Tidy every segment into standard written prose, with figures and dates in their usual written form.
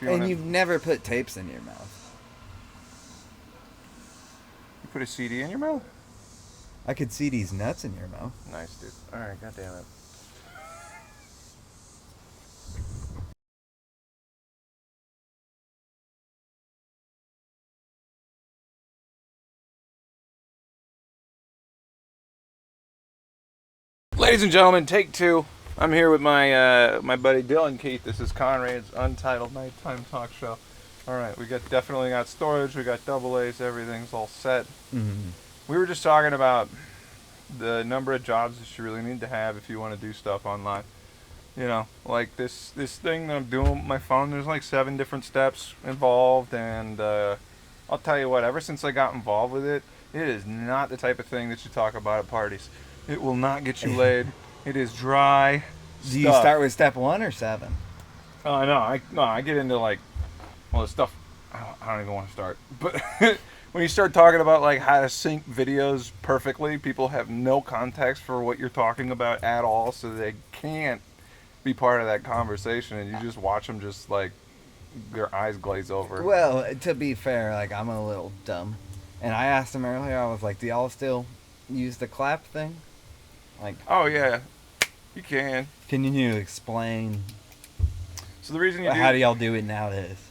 And you've never put tapes in your mouth. You put a CD in your mouth? I could see these nuts in your mouth. Nice, dude. Alright, goddamn it. Ladies and gentlemen, take two. I'm here with my my buddy Dillion Keeth. This is Conrad's Untitled Nighttime Talk Show. All right, we definitely got storage. We got double A's. Everything's all set. Mm-hmm. We were just talking about the number of jobs that you really need to have if you want to do stuff online. You know, like this thing that I'm doing with my phone. There's like 7 different steps involved, and I'll tell you what. Ever since I got involved with it, it is not the type of thing that you talk about at parties. It will not get you laid. It is dry. Do you start with step 1 or 7? Oh no, I get into like, well, the stuff. I don't even want to start. But when you start talking about like how to sync videos perfectly, people have no context for what you're talking about at all, so they can't be part of that conversation, and you just watch them just like their eyes glaze over. Well, to be fair, like I'm a little dumb, and I asked him earlier. I was like, "Do y'all still use the clap thing?" Like, oh yeah, you can. Can you explain? So the reason you how do y'all do it nowadays?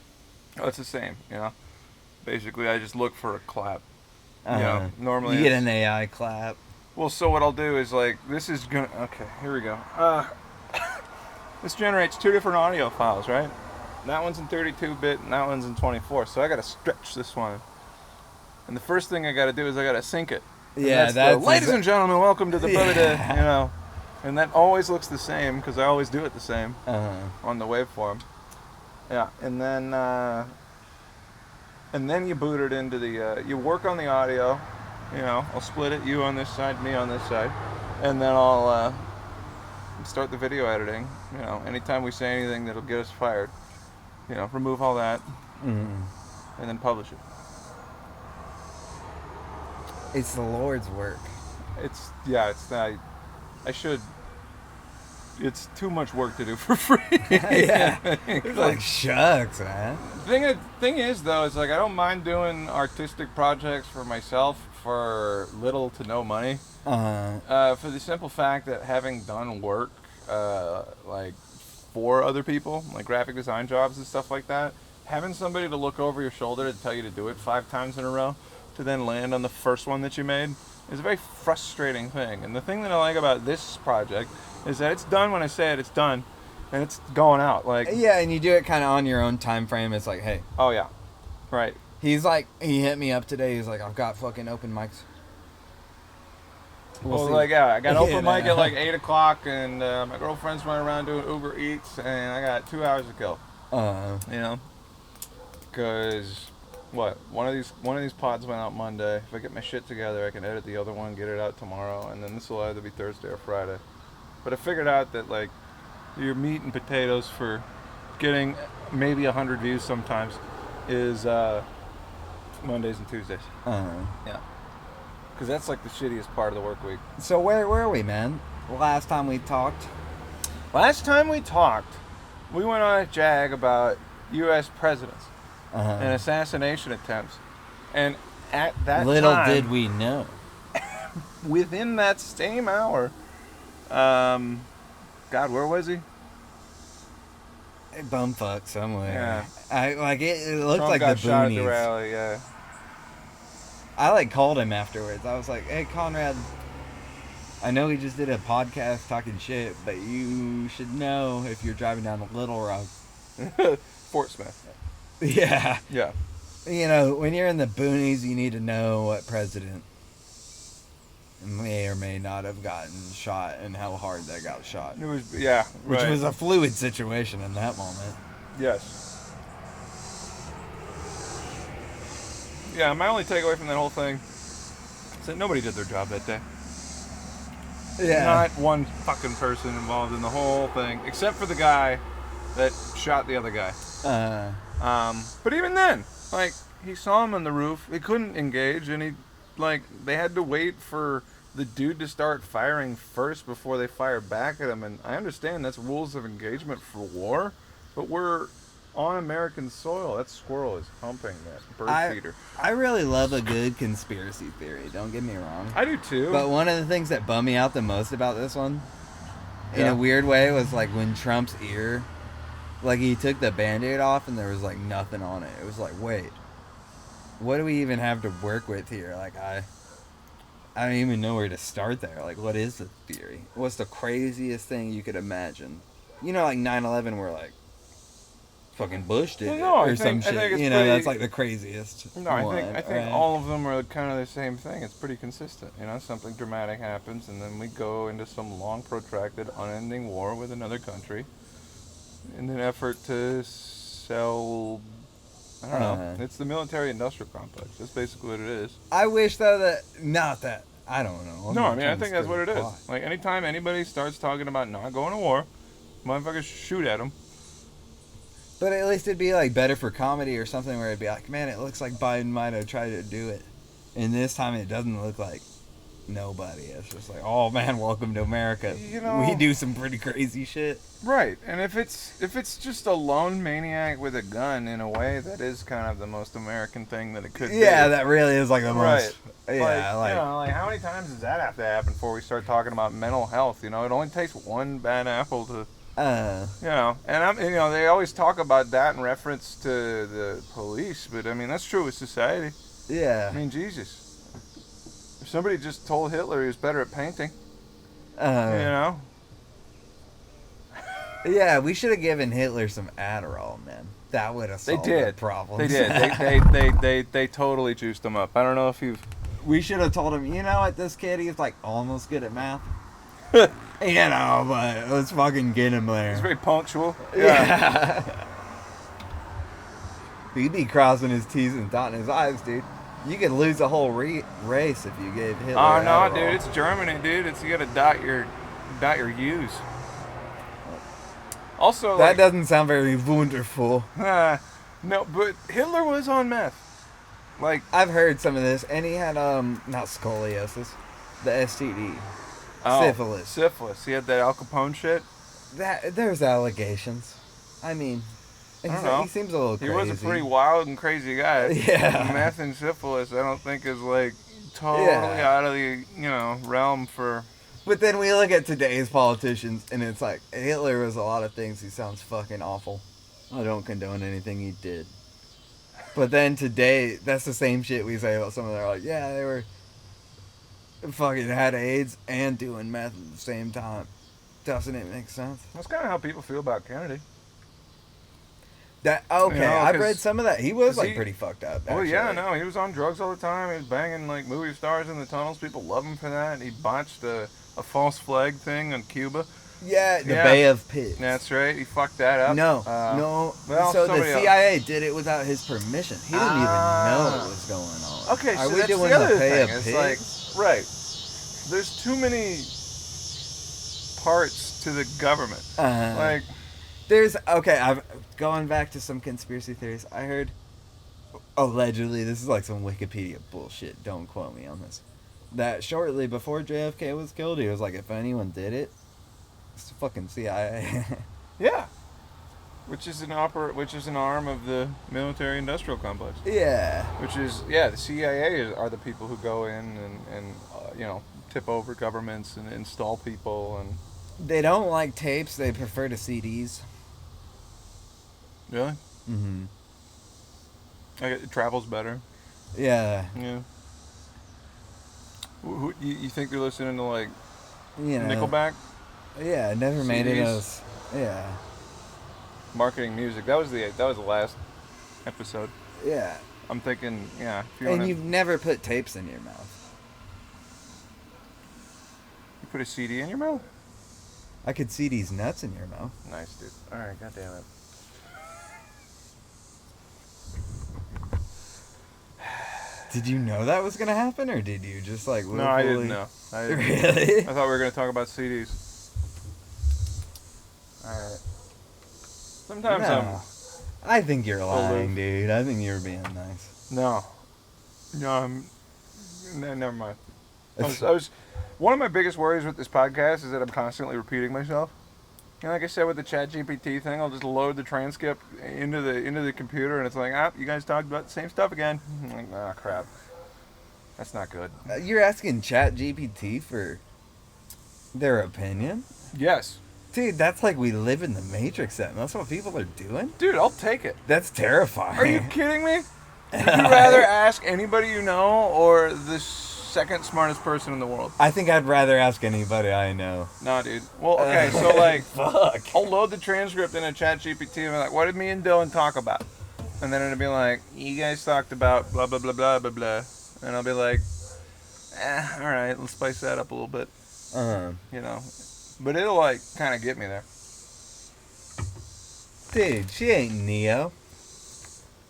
Oh, it's the same, you know. Basically, I just look for a clap. You know, Uh-huh. normally You get an AI clap. Well, so what I'll do is like this is gonna. Okay, here we go. This generates 2 different audio files, right? That one's in 32-bit, and that one's in 24. So I gotta stretch this one. And the first thing I gotta do is I gotta sync it. And Yeah, that's ladies and gentlemen, welcome to the Buddha, you know. And that always looks the same because I always do it the same on the waveform. Yeah, and then you boot it into the. You work on the audio, you know. I'll split it, you on this side, me on this side, and then I'll start the video editing. You know, anytime we say anything that'll get us fired, you know, remove all that, and then publish it. It's the Lord's work. It's I should. It's too much work to do for free. Yeah, it's like shucks, man. Thing is though, it's like I don't mind doing artistic projects for myself for little to no money. For the simple fact that having done work like for other people, like graphic design jobs and stuff like that, having somebody to look over your shoulder to tell you to do it 5 times in a row, to then land on the first one that you made, is a very frustrating thing. And the thing that I like about this project is that it's done when I say it, it's done, and it's going out. Like, yeah, and you do it kind of on your own time frame. It's like, hey. Oh yeah, right. He hit me up today. He's like, I've got fucking open mics. Well, like, yeah, I got open mic at like 8 o'clock, and my girlfriend's running around doing Uber Eats, and I got 2 hours to kill. You know, because one of these pods went out Monday. If I get my shit together, I can edit the other one, get it out tomorrow, and then this will either be Thursday or Friday. But I figured out that like your meat and potatoes for getting maybe 100 views sometimes is Mondays and Tuesdays. Yeah. Because that's like the shittiest part of the work week. So where were we, man? Last time we talked, we went on a jag about U.S. presidents and assassination attempts. And at that little time, did we know, within that same hour, God, where was he? Bumfuck somewhere. Yeah. It looked Trump like got the shot at the boonies. rally, yeah. I called him afterwards. I was like, hey, Conrad, I know we just did a podcast talking shit, but you should know if you're driving down the Little Rock. Fort Smith. Yeah. Yeah. You know, when you're in the boonies, you need to know what president may or may not have gotten shot and how hard they got shot. It was, yeah. Which right. was a fluid situation in that moment. Yes. Yeah, my only takeaway from that whole thing is that nobody did their job that day. Yeah. Not one fucking person involved in the whole thing, except for the guy that shot the other guy. But even then, like, he saw him on the roof. He couldn't engage, and they had to wait for the dude to start firing first before they fire back at him. And I understand that's rules of engagement for war, but we're on American soil. That squirrel is humping that bird feeder. I really love a good conspiracy theory. Don't get me wrong. I do too. But one of the things that bummed me out the most about this one, in a weird way, was like when Trump's ear, like he took the Band-Aid off and there was like nothing on it. It was like, wait, what do we even have to work with here? Like I don't even know where to start there. Like, what is the theory? What's the craziest thing you could imagine? You know, like 9/11, where like fucking Bush did it or some shit. You know, that's like the craziest. No, I think all of them are kind of the same thing. It's pretty consistent. You know, something dramatic happens, and then we go into some long, protracted, unending war with another country in an effort to sell. I don't know. It's the military-industrial complex. That's basically what it is. I wish, though, I don't know. No, I mean, I think that's what it is. Like, anytime anybody starts talking about not going to war, motherfuckers shoot at them. But at least it'd be, like, better for comedy or something where it'd be like, man, it looks like Biden might have tried to do it. And this time it doesn't look like nobody. It's just like, oh, man, welcome to America. You know, we do some pretty crazy shit. Right. And if it's just a lone maniac with a gun, in a way, that is kind of the most American thing that it could be. Yeah, that really is, like, the most... Yeah, like, you know, like, how many times does that have to happen before we start talking about mental health? You know, it only takes one bad apple to... you know, and you know, they always talk about that in reference to the police, but I mean, that's true with society. Yeah. I mean, Jesus. If somebody just told Hitler he was better at painting, you know? Yeah, we should have given Hitler some Adderall, man. That would have solved the problem. They did. They totally juiced him up. I don't know if you've... We should have told him, you know what, this kid, he's like almost good at math. You know, but let's fucking get him there. He's very punctual. Yeah. He'd be crossing his T's and dotting his I's, dude. You could lose a whole race if you gave Hitler Adderall. Dude, it's Germany, dude. You gotta dot your U's. Also, that doesn't sound very wonderful. No, but Hitler was on meth. Like, I've heard some of this, and he had not scoliosis, the STD. Syphilis. He had that Al Capone shit. There's allegations. I mean, I don't know. He seems a little crazy. He was a pretty wild and crazy guy. Yeah. Meth and syphilis, I don't think is like totally out of the realm for. But then we look at today's politicians, and it's like Hitler was a lot of things. He sounds fucking awful. I don't condone anything he did. But then today, that's the same shit we say about someone. They're like, yeah, they were fucking had AIDS and doing meth at the same time. Doesn't it make sense? That's kind of how people feel about Kennedy. I've read some of that. He was like pretty fucked up. Well, yeah, no, he was on drugs all the time. He was banging like movie stars in the tunnels. People love him for that. He botched a false flag thing on Cuba. Yeah, the Bay of Pigs. That's right. He fucked that up. No. Well, so the CIA did it without his permission. He didn't even know what was going on. Okay, so that's the other thing. It's like, right. There's too many parts to the government. Like, I'm going back to some conspiracy theories. I heard, allegedly, this is like some Wikipedia bullshit. Don't quote me on this. That shortly before JFK was killed, he was like, if anyone did it, it's the fucking CIA. Yeah. Which is an arm of the military-industrial complex. Yeah. The CIA are the people who go in and tip over governments and install people and. They don't like tapes. They prefer to CDs. Really? Mm-hmm. It travels better. Yeah. Yeah. Who you think they're listening to, like, Nickelback? Yeah, never made it as. Yeah. Marketing music. That was the last episode. Yeah. I'm thinking, yeah. You've never put tapes in your mouth. You put a CD in your mouth? I could see these nuts in your mouth. Nice, dude. All right, goddamn it. Did you know that was gonna happen, or did you just like? No, I didn't know. Really? I thought we were gonna talk about CDs. All right. Sometimes I think you're lying, dude. I think you're being nice. No, never mind. I was. One of my biggest worries with this podcast is that I'm constantly repeating myself. And like I said with the ChatGPT thing, I'll just load the transcript into the computer, and it's like, you guys talked about the same stuff again. I'm like, crap. That's not good. You're asking ChatGPT for their opinion? Yes. Dude, that's like we live in the Matrix then. That's what people are doing? Dude, I'll take it. That's terrifying. Are you kidding me? Would you rather ask anybody you know or the second smartest person in the world? I think I'd rather ask anybody I know. Nah, dude. Well, okay, so like, fuck. I'll load the transcript in a ChatGPT and be like, what did me and Dylan talk about? And then it'll be like, you guys talked about blah, blah, blah, blah, blah, blah. And I'll be like, all right, let's spice that up a little bit. You know, but it'll like kind of get me there. Dude, she ain't Neo.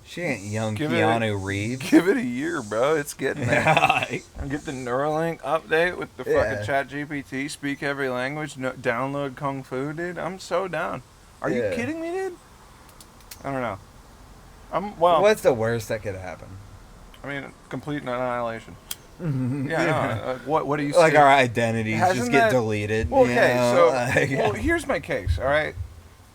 She ain't young Keanu Reeves. Give it a year, bro. It's getting there. I'll get the Neuralink update with the fucking ChatGPT. Speak every language. Download Kung Fu, dude. I'm so down. Are you kidding me, dude? I don't know. What's the worst that could happen? I mean, complete annihilation. Yeah, no. What do you say? Like our identities just get deleted. Well, okay, well, here's my case, all right?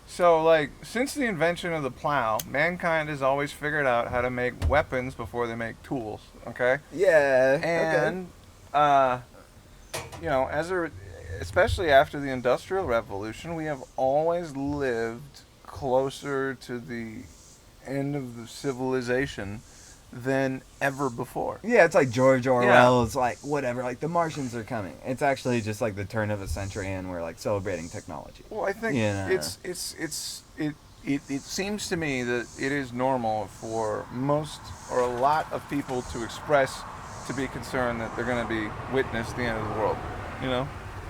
So, like, since the invention of the plow, mankind has always figured out how to make weapons before they make tools, okay? Yeah. And, you know, especially after the Industrial Revolution, we have always lived closer to the end of the civilization than ever before. Yeah, it's like George Orwell's like whatever, like the Martians are coming. It's actually just like the turn of a century and we're like celebrating technology. Well, I think it seems to me that it is normal for most or a lot of people to be concerned that they're going to be witness the end of the world, you know?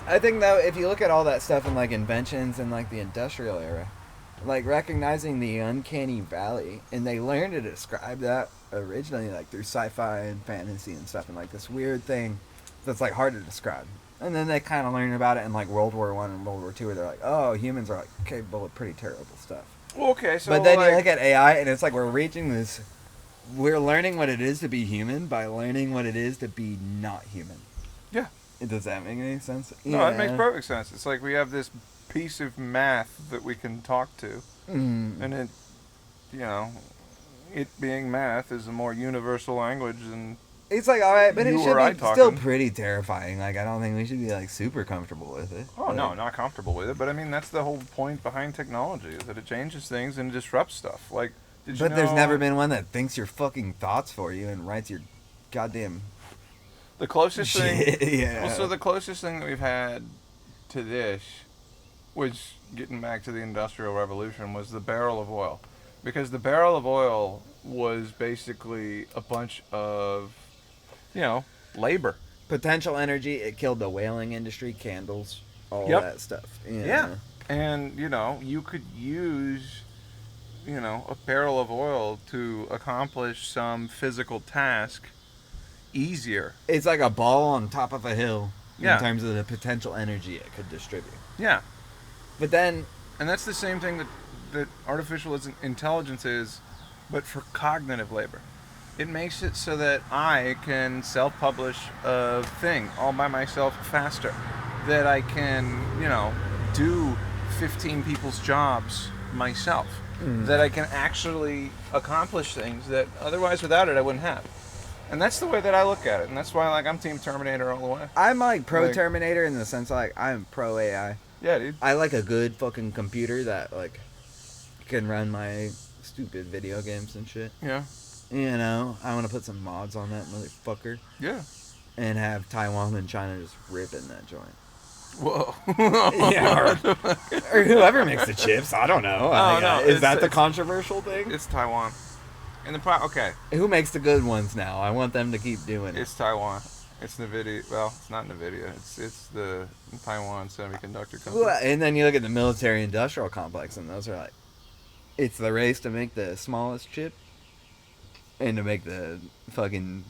I think though if you look at all that stuff in like inventions and like the industrial era, like recognizing the uncanny valley, and they learned to describe that originally like through sci-fi and fantasy and stuff, and like this weird thing that's like hard to describe. And then they kind of learned about it in like World War I and World War II, where they're like, oh, humans are like capable of pretty terrible stuff. Well, okay, so but then you look at AI, and it's like we're learning what it is to be human by learning what it is to be not human. Yeah. Does that make any sense? No, it makes perfect sense. It's like we have this piece of math that we can talk to, and it, you know, it being math is a more universal language than it's like, all right, but it should be talking. Still pretty terrifying. Like, I don't think we should be like super comfortable with it. Oh, no, not comfortable with it, but I mean that's the whole point behind technology, is that it changes things and disrupts stuff. Like, there's never been one that thinks your fucking thoughts for you and writes your goddamn the closest shit. thing. Yeah. Well, so the closest thing that we've had to this, which, getting back to the Industrial Revolution, was the barrel of oil. Because the barrel of oil was basically a bunch of, you know, labor. Potential energy. It killed the whaling industry, candles, all that stuff. Yeah. And, you know, you could use, you know, a barrel of oil to accomplish some physical task easier. It's like a ball on top of a hill in terms of the potential energy it could distribute. Yeah. But then... And that's the same thing that artificial intelligence is, but for cognitive labor. It makes it so that I can self-publish a thing all by myself faster. That I can, you know, do 15 people's jobs myself. That I can actually accomplish things that otherwise without it I wouldn't have. And that's the way that I look at it. And that's why, like, I'm Team Terminator all the way. I'm like pro-Terminator in the sense like I'm pro-AI. Yeah, dude. I like a good fucking computer that, like, can run my stupid video games and shit. Yeah. You know, I want to put some mods on that motherfucker. Yeah. And have Taiwan and China just ripping that joint. Whoa. Yeah, or whoever makes the chips. I don't know. Is that the controversial thing? It's Taiwan. And okay. Who makes the good ones now? I want them to keep doing it. It's Taiwan. It's NVIDIA. Well, it's not NVIDIA. It's the Taiwan Semiconductor Company. Well, and then you look at the military-industrial complex, and those are like, it's the race to make the smallest chip and to make the fucking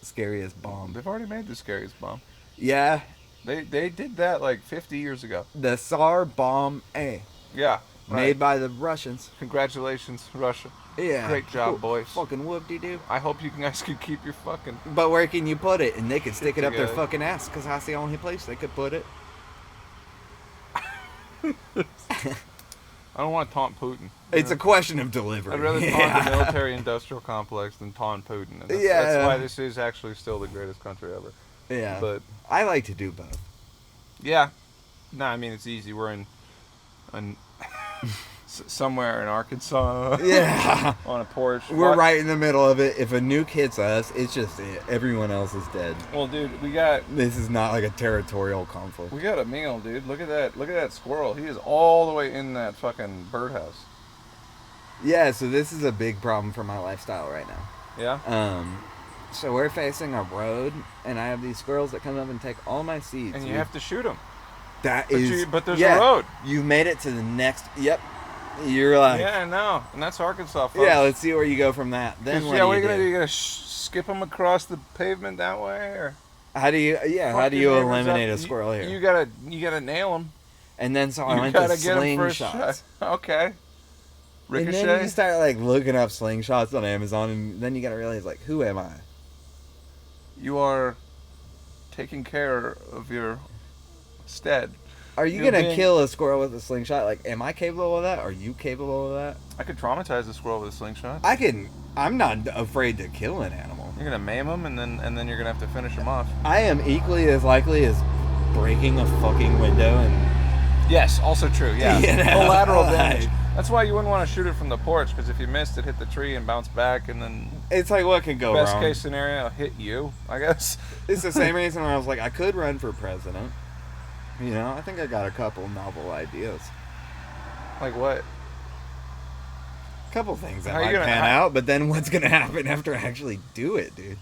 scariest bomb. They've already made the scariest bomb. Yeah. They did that like 50 years ago. The Tsar Bomb A. Yeah. Right. Made by the Russians. Congratulations, Russia. Yeah. Great job, boys. Fucking whoop-de-doo. I hope you guys can keep your fucking... But where can you put it? And they could stick it up their fucking ass, because that's the only place they could put it. I don't want to taunt Putin. It's a question of delivery. I'd rather taunt the military-industrial complex than taunt Putin. And that's why this is actually still the greatest country ever. Yeah. But I like to do both. Yeah. No, I mean, it's easy. We're in somewhere in Arkansas. Yeah. On a porch. We're right in the middle of it. If a nuke hits us, it's just it. Everyone else is dead. Well, dude, This is not like a territorial conflict. We got a meal, dude. Look at that. Look at that squirrel. He is all the way in that fucking birdhouse. Yeah, so this is a big problem for my lifestyle right now. Yeah? So we're facing a road, and I have these squirrels that come up and take all my seeds. And you have to shoot them. But there's a road. You've made it to the next. Yep. You're like. Yeah, I know. And that's Arkansas, folks. Yeah, let's see where you go from that. Then what are you going to do? You gonna skip them across the pavement that way, or how do you? Yeah, how do you eliminate a squirrel here? You gotta nail them. And then so I went to slingshots. Okay. Ricochet. And then you start like looking up slingshots on Amazon, and then you gotta realize like, who am I? You are taking care of your stead. Are you gonna kill a squirrel with a slingshot? Like, am I capable of that? Are you capable of that? I could traumatize a squirrel with a slingshot. I'm not afraid to kill an animal. You're gonna maim them, and then you're gonna have to finish them off. I am equally as likely as breaking a fucking window and. Yes, also true. Yeah, collateral damage. Like, that's why you wouldn't want to shoot it from the porch, because if you missed, it hit the tree and bounced back, and then. It's like what could go wrong. Best case scenario, hit you, I guess. It's the same reason where I was like, I could run for president. You know, I think I got a couple novel ideas. Like what? A couple things that might pan out, but then what's gonna happen after I actually do it, dude?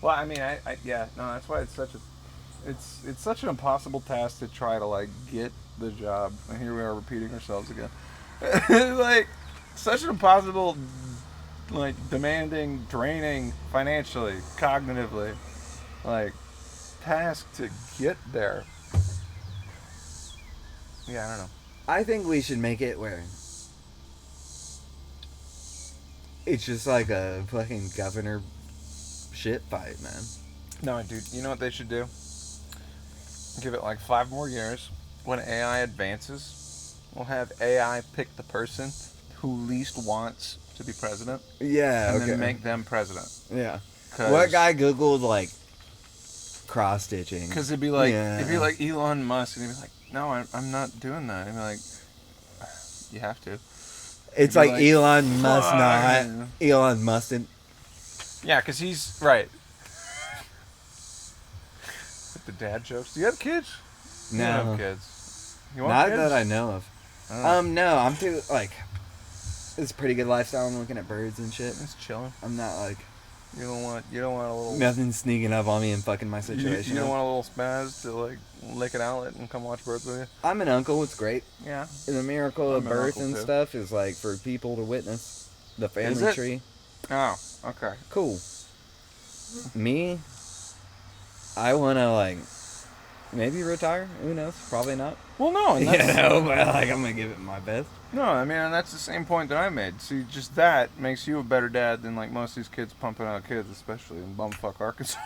Well, I mean, that's why it's such an impossible task to try to like get the job. And here we are repeating ourselves again. Like, such an impossible, like, demanding, draining financially, cognitively, like, task to get there. Yeah, I don't know. I think we should make it where it's just like a fucking governor shit fight, man. No, dude, you know what they should do? Give it like 5 more years. When AI advances, we'll have AI pick the person who least wants to be president. Yeah, and then make them president. Yeah. What guy Googled like cross stitching? Because it'd be like Elon Musk, and he'd be like, "No, I'm not doing that." And he'd be like, "You have to." It's like Elon must not. Elon mustn't. Yeah, because he's right. With the dad jokes. Do you have kids? No. You don't have kids. You want not kids? that I know of. No, I'm too like. It's a pretty good lifestyle. I'm looking at birds and shit. It's chilling. I'm not like. You don't want a little. Nothing sneaking up on me and fucking my situation. You don't want a little spaz to like lick an outlet and come watch birds with you. I'm an uncle. It's great. Yeah. And the miracle of birth and stuff is like for people to witness the family tree. Oh, okay. Cool. Me, I want to like maybe retire. Who knows? Probably not. Well, no. And that's, but like I'm gonna give it my best. No, I mean, and that's the same point that I made. See, just that makes you a better dad than like most of these kids pumping out kids, especially in bumfuck Arkansas.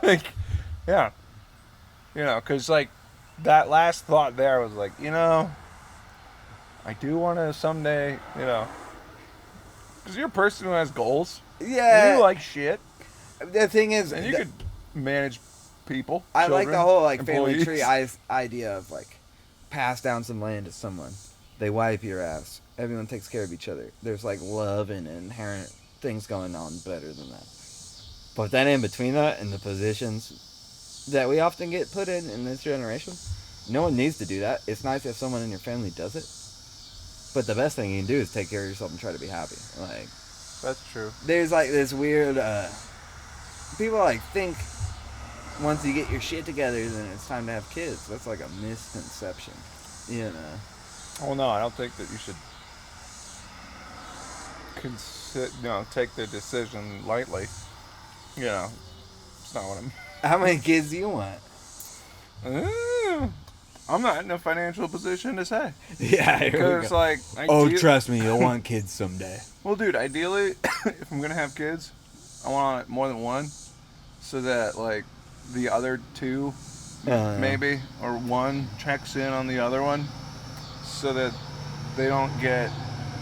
Like, yeah. You know, because like that last thought there was like, you know, I do want to someday, you know, because you're a person who has goals. Yeah. You like shit. The thing is, and you could manage people. I children, like the whole like employees. family tree idea of like pass down some land to someone. They wipe your ass. Everyone takes care of each other. There's like love and inherent things going on better than that. But then in between that and the positions that we often get put in this generation, no one needs to do that. It's nice if someone in your family does it. But the best thing you can do is take care of yourself and try to be happy. Like, that's true. There's like this weird people like think once you get your shit together then it's time to have kids. That's like a misconception. You know. Oh no, I don't think that you should take the decision lightly. You know, it's not what I'm. How many kids do you want? I'm not in a financial position to say. Yeah, because like. Trust me, you'll want kids someday. Well, dude, ideally, if I'm gonna have kids, I want more than one, so that like the other two maybe, or one checks in on the other one, so that they don't get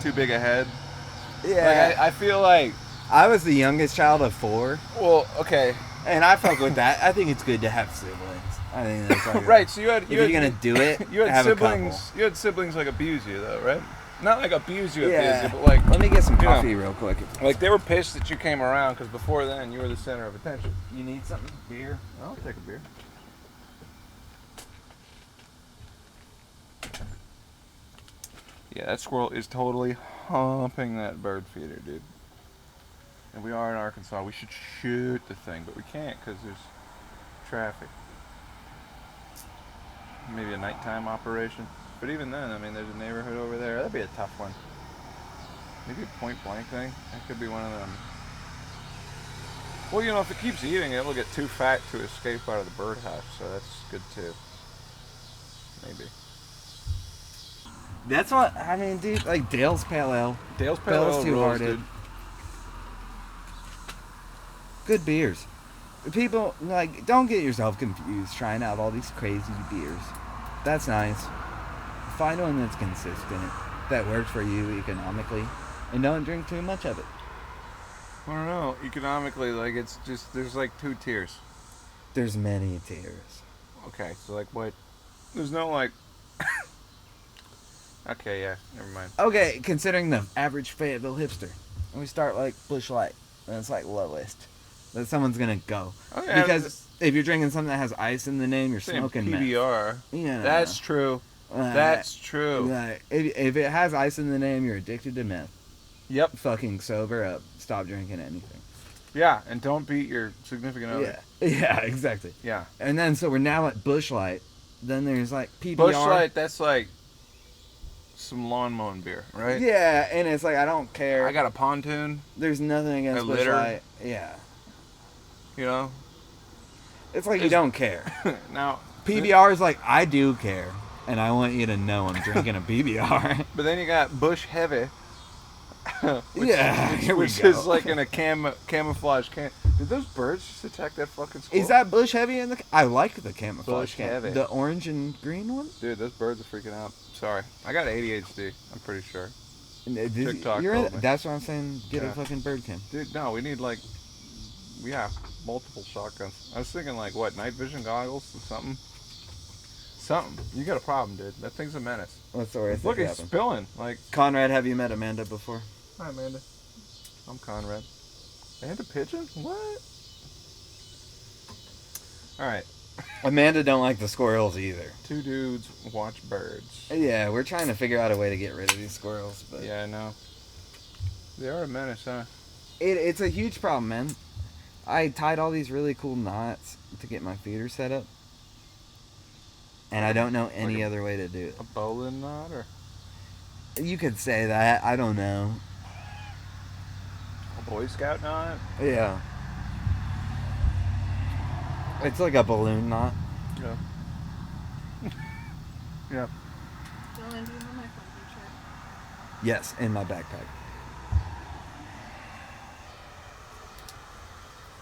too big a head. Yeah. Like, I feel like I was the youngest child of 4. Well, okay. And I fuck with that. I think it's good to have siblings. I think that's like right. So if you're gonna do it, you had have siblings. A couple. You had siblings like abuse you though, right? Not like abuse you, yeah. but like let me get some coffee real quick. Like they were pissed that you came around because before then you were the center of attention. You need something? Beer? I'll take a beer. Yeah, that squirrel is totally humping that bird feeder, dude. And we are in Arkansas. We should shoot the thing, but we can't because there's traffic. Maybe a nighttime operation. But even then, I mean, there's a neighborhood over there. That'd be a tough one. Maybe a point blank thing. That could be one of them. Well, you know, if it keeps eating, it will get too fat to escape out of the birdhouse, so that's good too. Maybe. That's what I mean, dude. Like Dale's Pale Ale. Dale's Pale Ale Two-Hearted. Good beers. People like don't get yourself confused trying out all these crazy beers. That's nice. Find one that's consistent, that works for you economically, and don't drink too much of it. I don't know. Economically, like it's just there's like 2 tiers. There's many tiers. Okay, so like what? There's no like. Okay, yeah, never mind. Okay, considering the average Fayetteville hipster, we start like Busch Light, and it's like lowest that someone's gonna go. Oh, yeah, because if you're drinking something that has ice in the name, you're smoking PBR. Meth. Yeah, that's true. That's true. If it has ice in the name, you're addicted to meth. Yep. Fucking sober up. Stop drinking anything. Yeah, and don't beat your significant other. Yeah, exactly. Yeah. And then so we're now at Busch Light. Then there's like PBR. Busch Light, that's like some lawn mowing beer, right? Yeah, and it's like I don't care. I got a pontoon. There's nothing against Busch Light. Yeah. You know? It's like you don't care. Now PBR is like I do care, and I want you to know I'm drinking a PBR. But then you got Busch Heavy. Which is like in a camouflage can. Did those birds just attack that fucking squirrel? Is that Busch Heavy in the? I like the camouflage Busch Heavy. The orange and green one. Dude, those birds are freaking out. Sorry, I got ADHD. I'm pretty sure. TikTok that's what I'm saying. Get a fucking bird cam. Dude, no, we need like, multiple shotguns. I was thinking like what, night vision goggles or something. Something. You got a problem, dude. That thing's a menace. What's the worst? Look, it's spilling. Like Conrad, have you met Amanda before? Hi, Amanda. I'm Conrad. And a pigeon? What? All right. Amanda don't like the squirrels either. 2 dudes watch birds. Yeah, we're trying to figure out a way to get rid of these squirrels, but yeah, I know. They are a menace, huh? It's a huge problem, man. I tied all these really cool knots to get my feeder set up. And I don't know any other way to do it. A bowline knot, or? You could say that. I don't know. A Boy Scout knot? Yeah. It's like a balloon knot. Yeah. Yeah. Dylan, do you have my phone picture? Yes, in my backpack.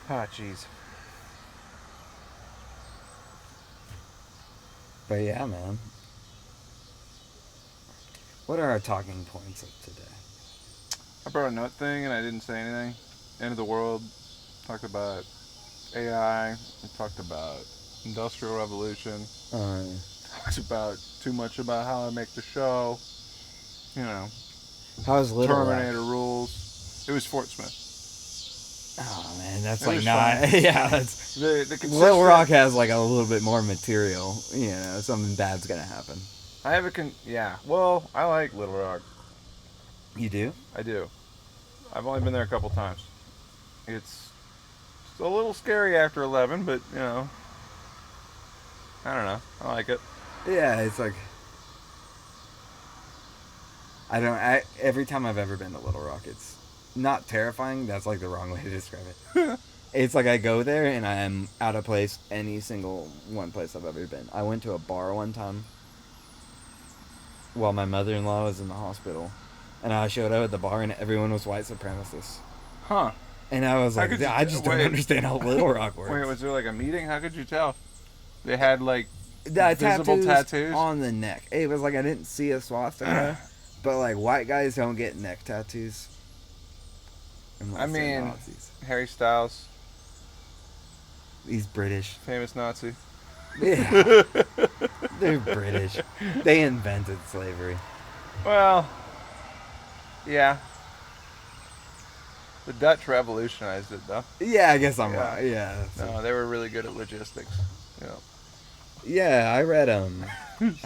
Ah, jeez. But yeah, man. What are our talking points of today? I brought a note thing and I didn't say anything. End of the world. Talked about AI. We talked about Industrial Revolution. Talked about too much about how I make the show. You know. How's Little Terminator Rock? Rules. It was Fort Smith. Oh man, that's It like was not. fun. Yeah, that's. The Little Rock has like a little bit more material. You know, something bad's gonna happen. I have yeah. Well, I like Little Rock. You do? I do. I've only been there a couple times. It's a little scary after 11, but you know, I don't know. I like it. Yeah, it's like. Every time I've ever been to Little Rock, it's not terrifying. That's like the wrong way to describe it. It's like I go there and I am out of place any single one place I've ever been. I went to a bar one time while my mother-in-law was in the hospital, and I showed up at the bar and everyone was white supremacists. Huh. And I was like, I just don't understand how Little Rock works. Wait, was there like a meeting? How could you tell? They had like the visible tattoos on the neck. It was like I didn't see a swastika, but like white guys don't get neck tattoos. I mean, Harry Styles. He's British. Famous Nazi. Yeah. They're British. They invented slavery. Well, yeah. The Dutch revolutionized it, though. Yeah, I guess I'm right. Yeah. No, they were really good at logistics. Yeah. Yeah, I read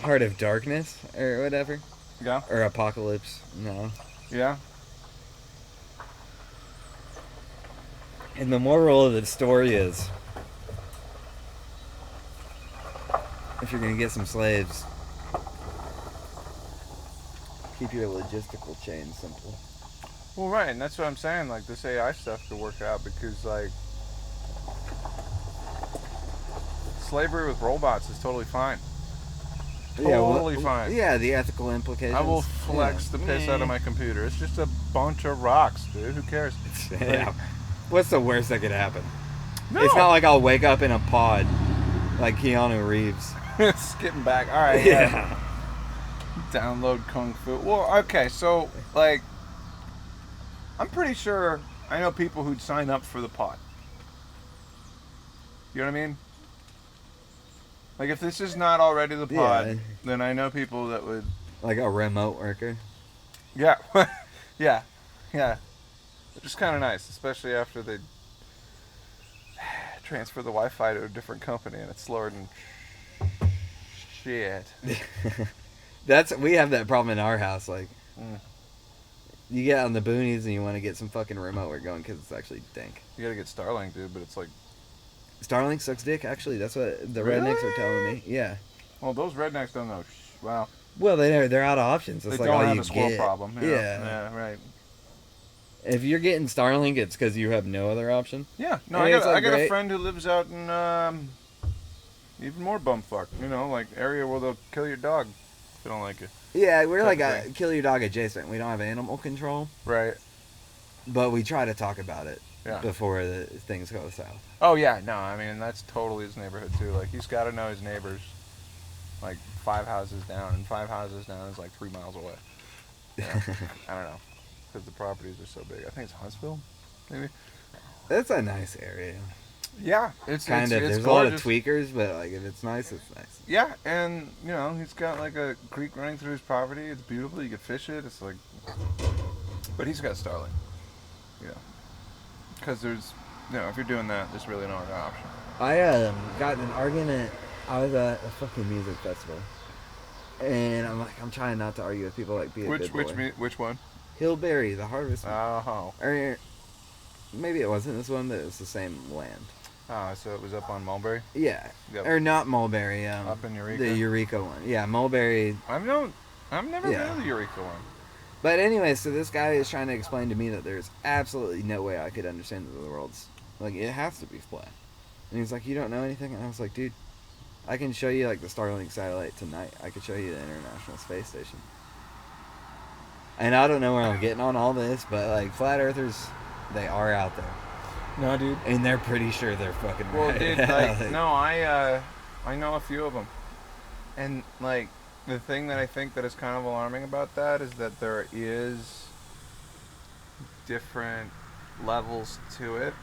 Heart of Darkness or whatever. Yeah. Or Apocalypse. No. Yeah. And the moral of the story is, if you're gonna get some slaves, keep your logistical chain simple. Well, right, and that's what I'm saying. Like, this AI stuff could work out because, like, slavery with robots is totally fine. Totally fine. Yeah, the ethical implications. I will flex the piss out of my computer. It's just a bunch of rocks, dude. Who cares? Yeah. Like, what's the worst that could happen? No. It's not like I'll wake up in a pod like Keanu Reeves. Skipping back. All right. Yeah. Download Kung Fu. Well, okay, so, like, I'm pretty sure I know people who'd sign up for the pod. You know what I mean? Like, if this is not already the pod, then I know people that would... Like a remote worker? Yeah. Yeah. Which is kind of nice, especially after they transfer the Wi-Fi to a different company and it's slower than shit. We have that problem in our house. Like, you get out in the boonies and you want to get some fucking remote work going because it's actually dank. You gotta get Starlink, dude, but it's like... Starlink sucks dick, actually. That's what the rednecks are telling me. Yeah. Well, those rednecks don't know. Wow. Well, they're out of options. It's they like don't all have you a squirrel get. problem. Yeah. Yeah, right. If you're getting Starlink, it's because you have no other option. Yeah. No, I got a friend who lives out in even more bumfuck. You know, like area where they'll kill your dog if they don't like it. Yeah, we're like a kill your dog adjacent. We don't have animal control. Right. But we try to talk about it before the things go south. Oh, yeah. No, I mean, that's totally his neighborhood, too. Like, he's got to know his neighbors, like, 5 houses down. And 5 houses down is, like, 3 miles away. Yeah. I don't know. Because the properties are so big. I think it's Huntsville, maybe? That's a nice area. Yeah. It's kind of. There's gorgeous. a lot of tweakers, but, like, if it's nice, it's nice. Yeah, and, you know, he's got, like, a creek running through his property. It's beautiful. You can fish it. It's, like... But he's got Starlink. Yeah. Because there's... You know, if you're doing that, there's really no other option. I got in an argument. I was at a fucking music festival, and I'm trying not to argue with people. Like, be a good boy. Which one? Hillberry, the Harvest. Oh. Or maybe it wasn't this one, but it was the same land. Oh, so it was up on Mulberry. Yeah. Yep. Or not Mulberry. Up in Eureka. The Eureka one. Yeah, Mulberry. I've never been to the Eureka one. But anyway, so this guy is trying to explain to me that there's absolutely no way I could understand that the world's... Like, it has to be flat. And he's like, you don't know anything? And I was like, dude, I can show you, like, the Starlink satellite tonight. I could show you the International Space Station. And I don't know where I'm getting on all this, but, like, flat earthers, they are out there. No, dude. And they're pretty sure they're fucking right. Well, dude, like, no, I know a few of them. And, like, the thing that I think that is kind of alarming about that is that there is different levels to it.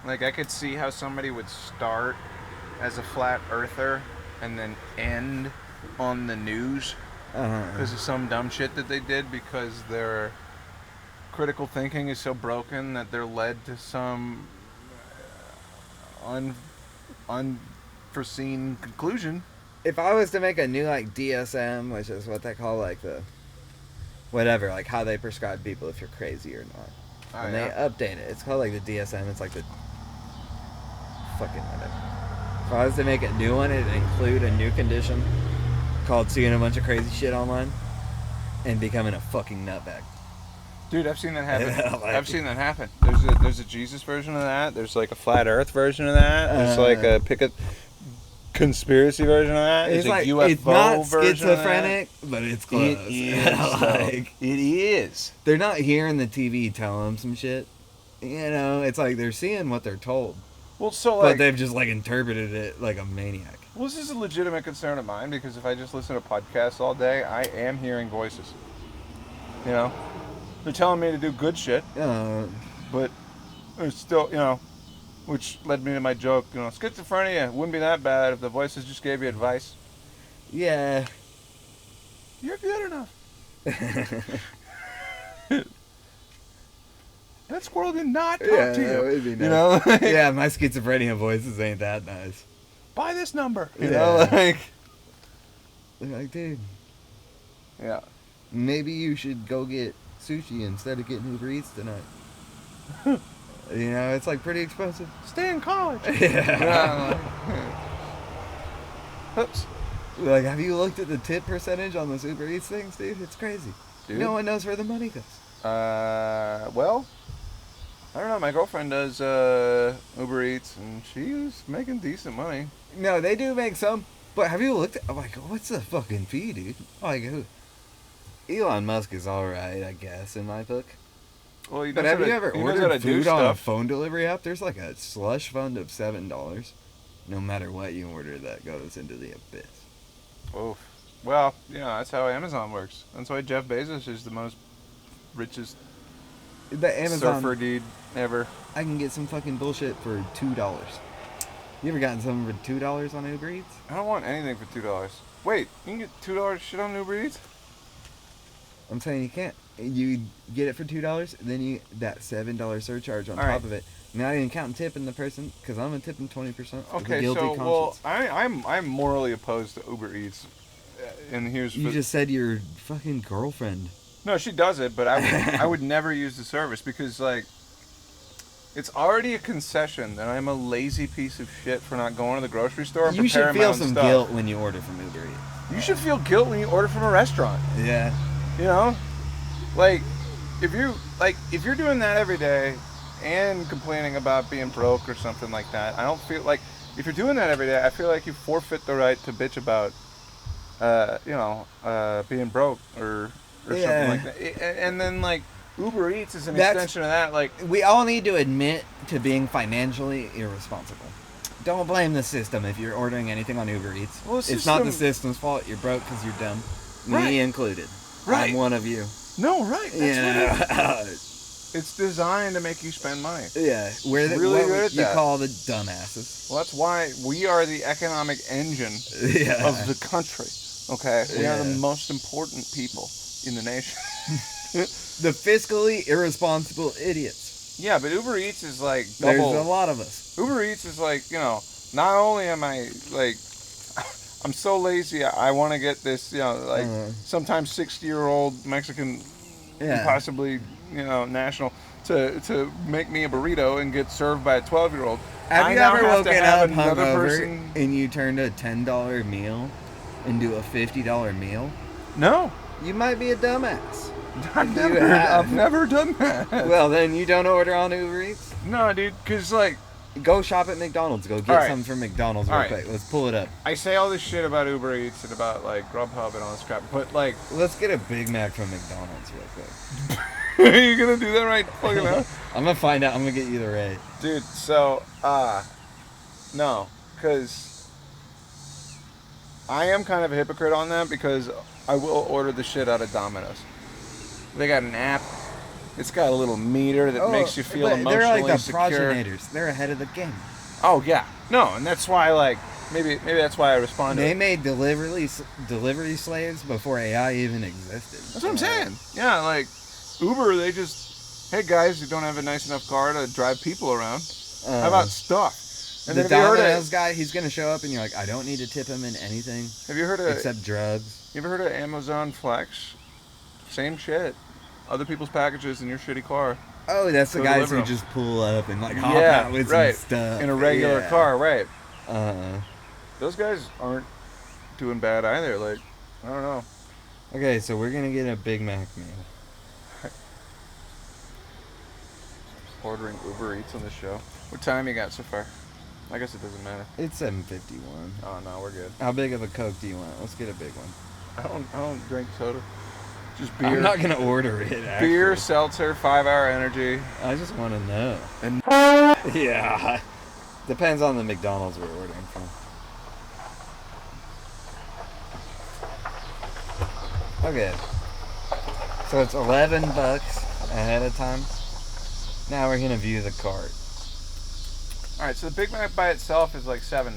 Like, I could see how somebody would start as a flat earther and then end on the news because of some dumb shit that they did because their critical thinking is so broken that they're led to some unforeseen conclusion. If I was to make a new, like, DSM, which is what they call, like, the... Whatever, like, how they prescribe people if you're crazy or not. And they update it. It's called, like, the DSM. It's like the... Fucking whatever. If I was to make a new one, it'd include a new condition called seeing a bunch of crazy shit online and becoming a fucking nutbag. Dude, I've seen that happen. Like, I've seen that happen. There's a Jesus version of that. There's like a flat Earth version of that. There's like a conspiracy version of that. There's like, a UFO it's not version schizophrenic, but it's close. It is. Like, it is. They're not hearing the TV tell them some shit. You know, it's like they're seeing what they're told. Well, so but they've just like interpreted it like a maniac. Well, this is a legitimate concern of mine because if I just listen to podcasts all day, I am hearing voices. You know, they're telling me to do good shit, but it's still, you know, which led me to my joke. You know, schizophrenia wouldn't be that bad if the voices just gave you advice. Yeah. You're good enough. That squirrel did not talk to you. It'd be nice. You know, yeah, my schizophrenia voices ain't that nice. Buy this number. You know, like. They're like, dude. Yeah. Maybe you should go get sushi instead of getting Uber Eats tonight. You know, it's like pretty expensive. Stay in college. Yeah. Oops. Like, have you looked at the tip percentage on those Uber Eats things, dude? It's crazy. Dude? No one knows where the money goes. Well, I don't know. My girlfriend does Uber Eats, and she's making decent money. No, they do make some. But have you looked at... like, what's the fucking fee, dude? Like, who? Elon Musk is alright, I guess, in my book. Well, but have you ever ordered food on a phone delivery app? There's like a slush fund of $7. No matter what you order, that goes into the abyss. Oof. Well, you know, that's how Amazon works. That's why Jeff Bezos is the most richest the Amazon surfer dude ever. I can get some fucking bullshit for $2. You ever gotten something for $2 on Uber Eats? I don't want anything for $2. Wait, you can get $2 shit on Uber Eats? I'm saying you can't. You get it for $2, then you that $7 surcharge on top of it. Not even counting tipping the person, because I'm gonna tip them 20%. Okay, so well, I'm morally opposed to Uber Eats, and here's you just said your fucking girlfriend. No, she does it, but I would never use the service because like it's already a concession that I'm a lazy piece of shit for not going to the grocery store and preparing my own stuff. You should feel some guilt when you order from Uber Eats. You should feel guilt when you order from a restaurant. Yeah. You know, like if you're doing that every day and complaining about being broke or something like that, I don't feel like if you're doing that every day, I feel like you forfeit the right to bitch about, being broke or something like that. And then like Uber Eats is an extension of that. Like we all need to admit to being financially irresponsible. Don't blame the system if you're ordering anything on Uber Eats. Well, it's not the system's fault. You're broke because you're dumb. Right. Me included. Right. I'm one of you. No, right. That's what it is. It's designed to make you spend money. Yeah. We're really good at that. You call the dumbasses. Well, that's why we are the economic engine of the country. Okay? We are the most important people in the nation. The fiscally irresponsible idiots. Yeah, but Uber Eats is like double. There's a lot of us. Uber Eats is like, you know, not only am I like, I'm so lazy, I want to get this, you know, like sometimes 60-year-old Mexican, possibly, you know, national, to make me a burrito and get served by a 12-year-old. Have you ever woken up hungover and you turned a $10 meal into a $50 meal? No. You might be a dumbass. I've never done that. Well, then you don't order on Uber Eats? No, dude, because, like... Go shop at McDonald's. Go get something from McDonald's real quick. Let's pull it up. I say all this shit about Uber Eats and about, like, Grubhub and all this crap, but, like... Let's get a Big Mac from McDonald's real quick. Are you going to do that right fucking now? I'm going to find out. I'm going to get you the rate. Dude, so, no, because I am kind of a hypocrite on that because I will order the shit out of Domino's. They got an app. It's got a little meter that makes you feel emotionally they're like the secure. progenitors. They're ahead of the game. Oh yeah, no, and that's why like maybe that's why I responded. They made delivery slaves before AI even existed. That's what I'm saying. Yeah, like Uber, they just hey guys, you don't have a nice enough car to drive people around. How about stuff? And the Dominos guy, he's gonna show up, and you're like, I don't need to tip him in anything. Have you heard of except drugs? You ever heard of Amazon Flex? Same shit. Other people's packages in your shitty car. Oh, that's the guys who just pull up and like hop out with some stuff. In a regular car, right. Those guys aren't doing bad either. Like, I don't know. Okay, so we're going to get a Big Mac meal. Ordering Uber Eats on the show. What time you got so far? I guess it doesn't matter. It's 7:51. Oh, no, we're good. How big of a Coke do you want? Let's get a big one. I don't drink soda. Just beer. I'm not going to order it, actually. Beer, seltzer, 5-hour energy. I just want to know. And yeah. Depends on the McDonald's we're ordering from. Okay. So it's $11 ahead of time. Now we're gonna view the cart. All right, so the Big Mac by itself is like $7.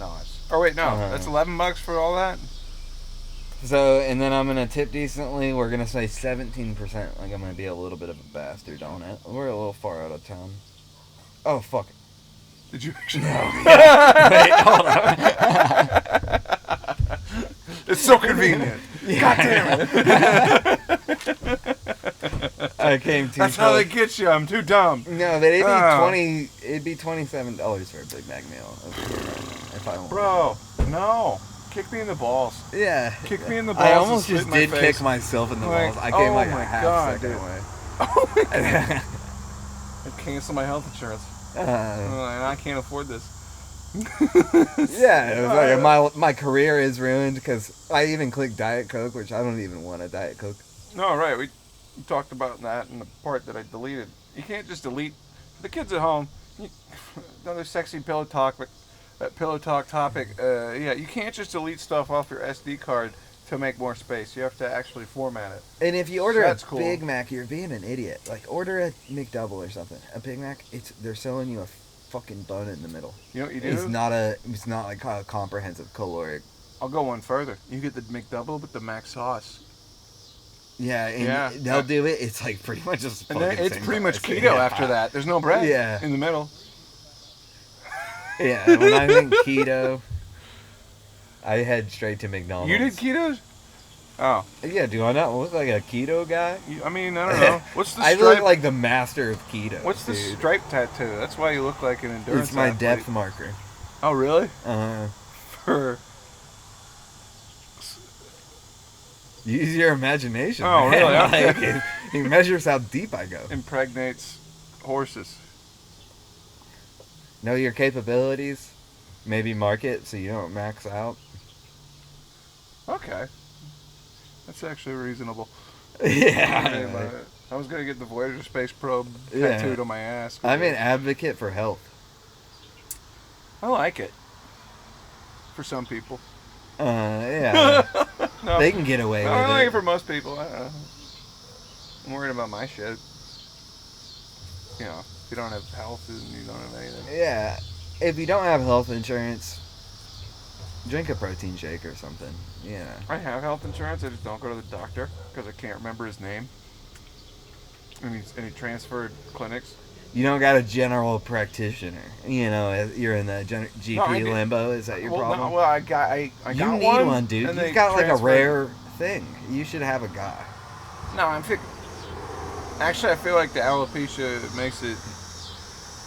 Oh wait, no, that's $11 for all that. So, and then I'm gonna tip decently. We're gonna say 17%. Like I'm gonna be a little bit of a bastard on it. We're a little far out of town. Oh fuck. Did you actually? No. Wait, hold on. It's so convenient. God damn it. I came too That's close. how they get you. I'm too dumb. No, but it'd be $27 for a Big Mac meal over here right now, if I want. Bro, no. Kick me in the balls. Yeah. Kick me in the balls. I almost and just spit did my face. kick myself in the Like, balls. I came like oh a my half God, second dude. away. Oh my God. I cancel my health insurance. And I can't afford this. Yeah, it was like my career is ruined because I even clicked Diet Coke, which I don't even want a Diet Coke. No, right. We talked about that in the part that I deleted. You can't just delete. The kids at home, another sexy pillow talk, but that pillow talk topic, yeah, you can't just delete stuff off your SD card to make more space. You have to actually format it. And if you order That's a cool. Big Mac, you're being an idiot. Like, order a McDouble or something. A Big Mac, they're selling you a fucking bun in the middle. You know what you do? It's not like a comprehensive caloric. I'll go one further. You get the McDouble with the mac sauce. Yeah, and they'll do it. It's like pretty much just And fucking then it's same pretty much price. keto after that. There's no bread in the middle. Yeah, when I think keto, I head straight to McDonald's. You did ketos? Oh. Yeah, do I not look like a keto guy? I mean, I don't know. What's the I stripe? look like the master of keto. What's the stripe tattoo? That's why you look like an endurance It's my athlete. depth marker. Oh, really? For use your imagination. Oh, man. really? Like, it measures how deep I go. Impregnates horses. Know your capabilities. Maybe market so you don't max out. Okay. That's actually reasonable. Yeah. I was going to get the Voyager space probe tattooed on my ass. I'm an advocate for health. I like it. For some people. Yeah. No. They can get away with it. I like it for most people. I don't know. I'm worried about my shit. You know, if you don't have health and you don't have anything. Yeah. If you don't have health insurance, drink a protein shake or something. Yeah. I have health insurance. I just don't go to the doctor because I can't remember his name. And he transferred clinics. You don't got a general practitioner. You know, you're in the GP limbo. Is that your problem? No, well, I got you need one, dude. You've got like a rare thing. You should have a guy. No, actually, I feel like the alopecia makes it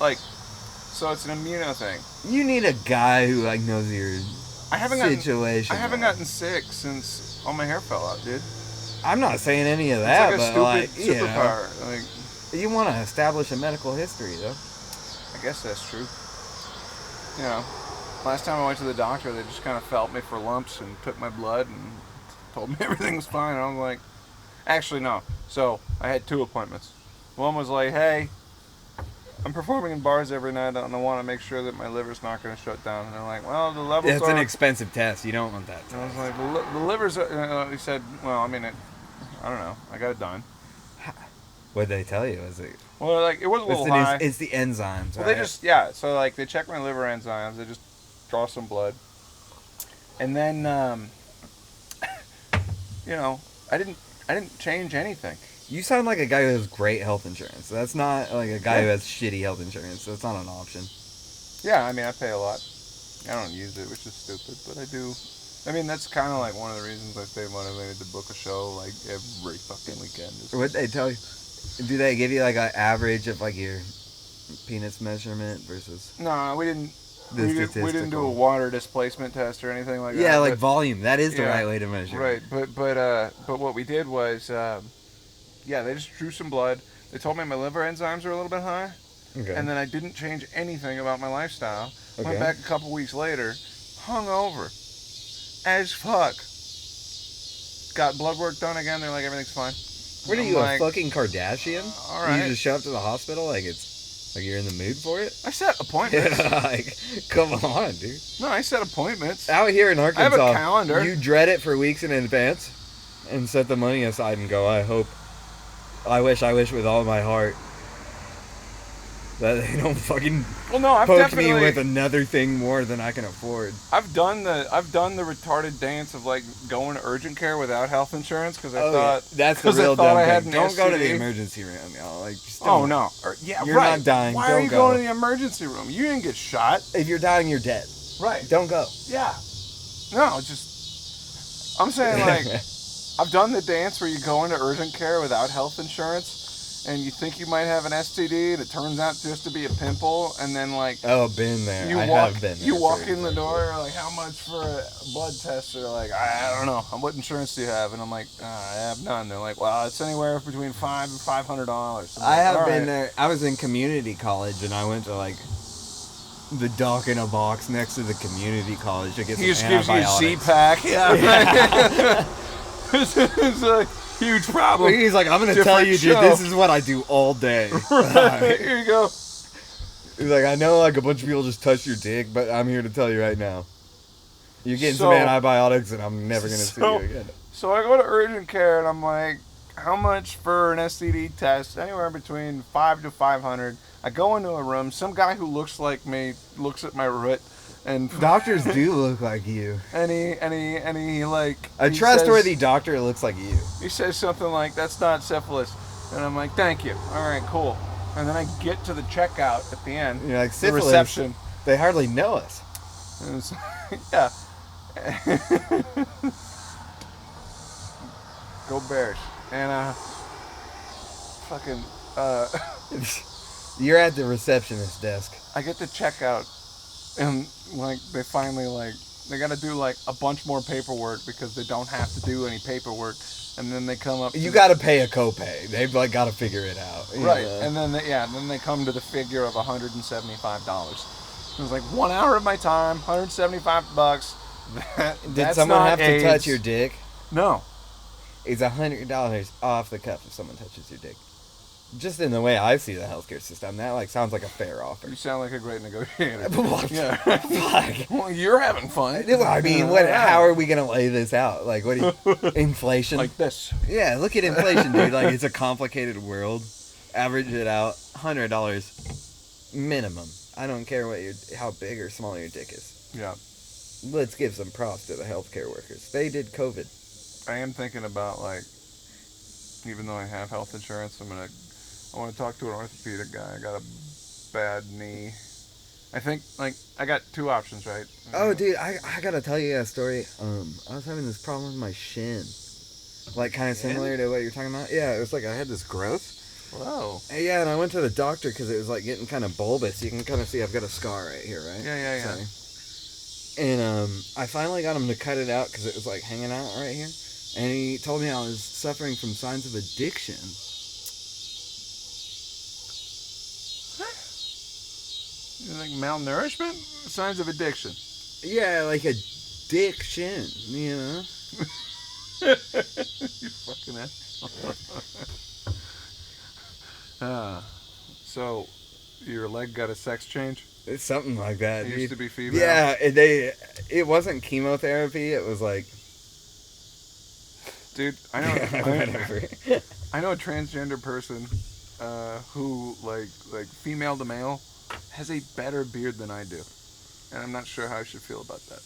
like, so it's an immuno thing. You need a guy who like knows your situation. I haven't gotten sick since all my hair fell out, dude. I'm not saying any of that, it's like a stupid superpower. Like, you want to establish a medical history, though. I guess that's true. You know, last time I went to the doctor, they just kind of felt me for lumps and took my blood and told me everything was fine. And I was like, actually, no. So I had 2 appointments. One was like, hey, I'm performing in bars every night, and I want to make sure that my liver's not going to shut down. And they're like, well, the levels It's an expensive test. You don't want that test. I was like, the liver's... he said, well, I mean, I don't know. I got it done. What'd they tell you? Was it? Well, like, it was a little high. It's the enzymes, Well, right? they just... So, like, they check my liver enzymes. They just draw some blood. And then, you know, I didn't change anything. You sound like a guy who has great health insurance. That's not like a guy who has shitty health insurance. That's not an option. Yeah, I mean, I pay a lot. I don't use it, which is stupid, but I do. I mean, that's kind of like one of the reasons I stay motivated to book a show like every fucking weekend. What'd they tell you? Do they give you like an average of like your penis measurement versus? No, we didn't. We didn't do a water displacement test or anything like that. Yeah, like volume. That is the right way to measure. Right, but what we did was, they just drew some blood. They told me my liver enzymes are a little bit high, and then I didn't change anything about my lifestyle. Okay. Went back a couple weeks later, hungover as fuck. Got blood work done again. They're like, everything's fine. What are you, a fucking Kardashian? All right. You just show up to the hospital like it's Like, you're in the mood for it? I set appointments. Like, come on, dude. No, I set appointments. Out here in Arkansas, I have a calendar. You dread it for weeks in advance and set the money aside and go, I wish with all my heart that they don't fucking poke me with another thing more than I can afford. I've done the retarded dance of like going to urgent care without health insurance because I thought that's the real dumb thing. Don't go to the emergency room, y'all. Like, just don't. Oh no, you're not dying. Why are you going to the emergency room? You didn't get shot. If you're dying, you're dead. Right. Don't go. Yeah. No, I'm saying like I've done the dance where you go into urgent care without health insurance. And you think you might have an STD, and it turns out just to be a pimple, and then like been there. Have been there. You walk in the door, like, how much for a blood test? They're like, I don't know. What insurance do you have? And I'm like, I have none. They're like, well, it's anywhere between $500 and $500. I have been there. I was in community college, and I went to like the dock in a box next to the community college to get some antibiotics. He just gives you a Z-Pack. Yeah. It's like. Huge problem. He's like, I'm going to tell you, dude, this is what I do all day. Right. Here you go. He's like, I know like a bunch of people just touch your dick, but I'm here to tell you right now. You're getting some antibiotics, and I'm never going to see you again. So I go to urgent care, and I'm like, how much for an STD test? Anywhere between $500 to $500. I go into a room. Some guy who looks like me looks at my root. And doctors do look like you. And he like a trustworthy doctor looks like you. He says something like, "That's not syphilis," and I'm like, "Thank you. All right, cool." And then I get to the checkout at the end. You're like, syphilis. The reception. They hardly know us. And it's, yeah. Go Bears. And fucking. You're at the receptionist desk. I get to checkout. And like they finally they got to do like a bunch more paperwork because they don't have to do any paperwork, and then they come up. You got to pay a copay. They've like got to figure it out, right? And then they come to the figure of $175. It was like 1 hour of my time, $175. Did someone have to touch your dick? No. It's $100 off the cuff if someone touches your dick. Just in the way I see the healthcare system, that like sounds like a fair offer. You sound like a great negotiator. Yeah. Fuck. Well, you're having fun. I mean, how are we gonna lay this out? Like, inflation? Like this. Yeah, look at inflation, dude. Like, it's a complicated world. Average it out, $100 minimum. I don't care how big or small your dick is. Yeah. Let's give some props to the healthcare workers. They did COVID. I am thinking about like, even though I have health insurance, I want to talk to an orthopedic guy. I got a bad knee. I think, like, I got two options, right? Oh, dude, I got to tell you a story. I was having this problem with my shin. Like, kind of similar to what you're talking about. Yeah, it was like I had this growth. Whoa. Yeah, and I went to the doctor because it was, like, getting kind of bulbous. You can kind of see I've got a scar right here, right? Yeah. So, and I finally got him to cut it out because it was, like, hanging out right here. And he told me I was suffering from signs of addiction. Like malnourishment? Signs of addiction. Yeah, like addiction, you know? You fucking ass. So, your leg got a sex change? It's something like that. It used to be female? Yeah, it wasn't chemotherapy, it was like... Dude, I know a transgender person who, like female to male, has a better beard than I do. And I'm not sure how I should feel about that.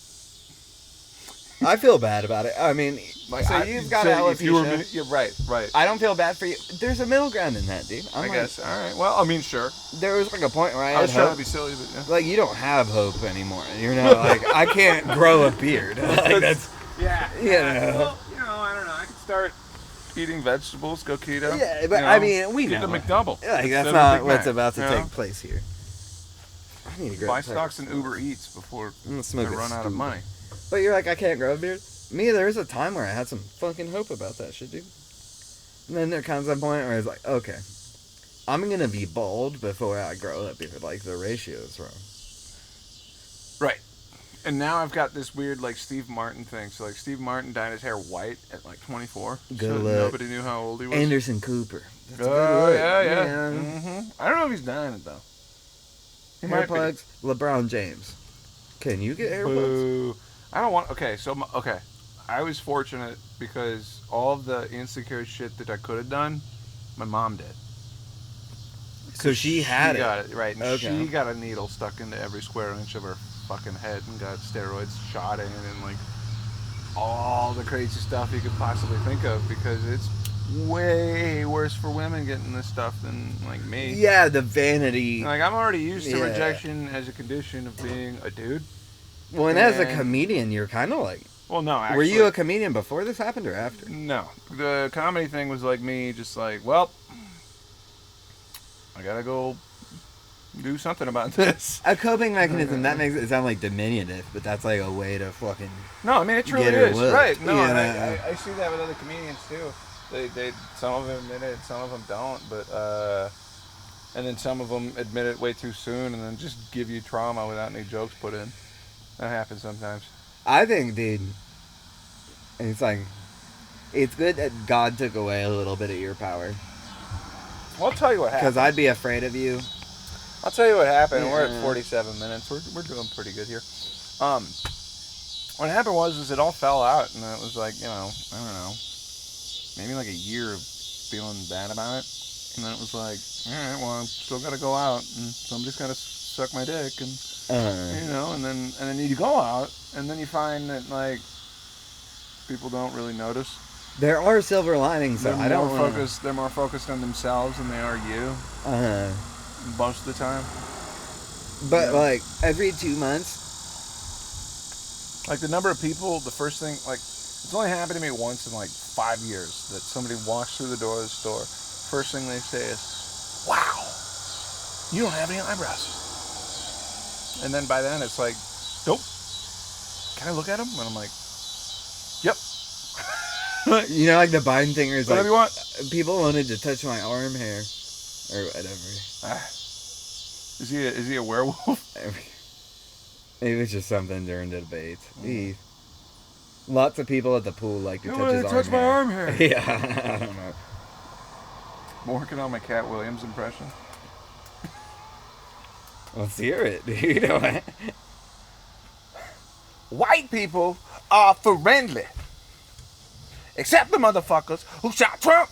I feel bad about it. I mean, like, you've got alopecia. You're right. I don't feel bad for you. There's a middle ground in that, dude. I guess. All right. Well, I mean, sure. There was like a point where I was trying to be silly, but yeah. Like, you don't have hope anymore. You're not like, I can't grow a beard. Like, that's... Yeah. You know. Well, I don't know. I could start eating vegetables, go keto. Yeah, but I mean, we get know. the McDouble. Like, that's not what's about to take place here. I need to grow buy stocks in Uber Eats before they run out of money. But you're like, I can't grow a beard? Me, there was a time where I had some fucking hope about that shit, dude. And then there comes a point where I was like, okay, I'm going to be bald before I grow a beard. Like, the ratio is wrong. Right. And now I've got this weird, like, Steve Martin thing. So, like, Steve Martin dyed his hair white at, like, 24. Good luck. Nobody knew how old he was. Anderson Cooper. That's yeah. Mm-hmm. I don't know if he's dying it, though. Hair plugs, LeBron James. Can you get hair plugs? Boo. I don't want... Okay, I was fortunate because all of the insecure shit that I could have done, my mom did. So she had it. Got it, right. And Okay. she got a needle stuck into every square inch of her fucking head and got steroids shot in and, like, all the crazy stuff you could possibly think of because it's way worse for women getting this stuff than, like, me. Yeah, the vanity. Like, I'm already used to rejection as a condition of being a dude. Well, and as a comedian, you're kind of like... Well, no, actually... Were you a comedian before this happened or after? No. The comedy thing was like me just like, well, I gotta go do something about this. A coping mechanism, that makes it sound like diminutive, but that's like a way to fucking... No, I mean, it truly is. Right. No, and I see that with other comedians, too. They some of them admit it, some of them don't, but, and then some of them admit it way too soon and then just give you trauma without any jokes put in. That happens sometimes. I think, dude, it's like, it's good that God took away a little bit of your power. Well, I'll tell you what happened. Because I'd be afraid of you. I'll tell you what happened. Yeah. We're at 47 minutes. We're doing pretty good here. What happened was it all fell out, and it was like, I don't know, maybe like a year of feeling bad about it. And then it was like, all right, well, I'm still got to go out, and somebody's got to suck my dick, and... and then you go out, and then you find that, like, people don't really notice. There are silver linings, so They're more focused on themselves than they are you. Most of the time. But, like, every 2 months... Like, the number of people, the first thing, like, it's only happened to me once in, like, 5 years that somebody walks through the door of the store. First thing they say is, wow, you don't have any eyebrows. And then by then it's like, nope. Can I look at them? And I'm like, yep. Like the Biden thing is like, whatever you want. People wanted to touch my arm hair or whatever. Is he a werewolf? It was just something during the debate. Lots of people at the pool like to touch his arm hair. Touch my arm hair. Yeah, I don't know. I'm working on my Cat Williams impression. Let's hear it, dude. White people are friendly. Except the motherfuckers who shot Trump.